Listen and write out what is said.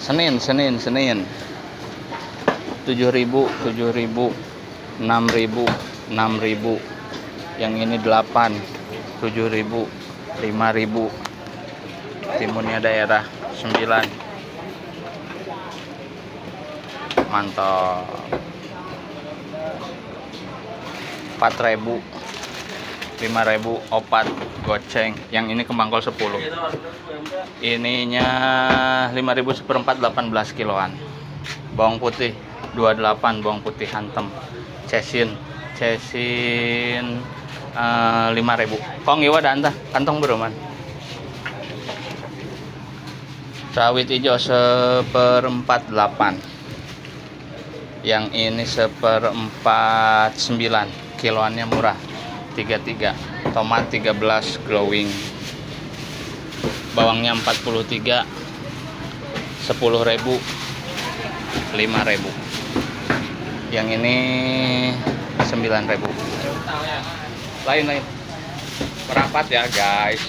Senin 7.000, 6.000, 6.000. Yang ini 8, 7.000, 5.000. Timunnya daerah 9. Mantap. 4.000, 5.000 opat goceng. Yang ini kembang kol 10. Ininya 5.000 seperempat, 18 kiloan. Bawang putih 28, bawang putih hantem. Cesin 5.000. Kong iwa dah kantong beruman. Sawit hijau 1/4 8. Yang ini 1/4 9. Kiloannya murah 33. Tomat 13 glowing. Bawangnya 43, 10.000, 5.000. Yang ini 9.000. Lain. Merapat ya guys.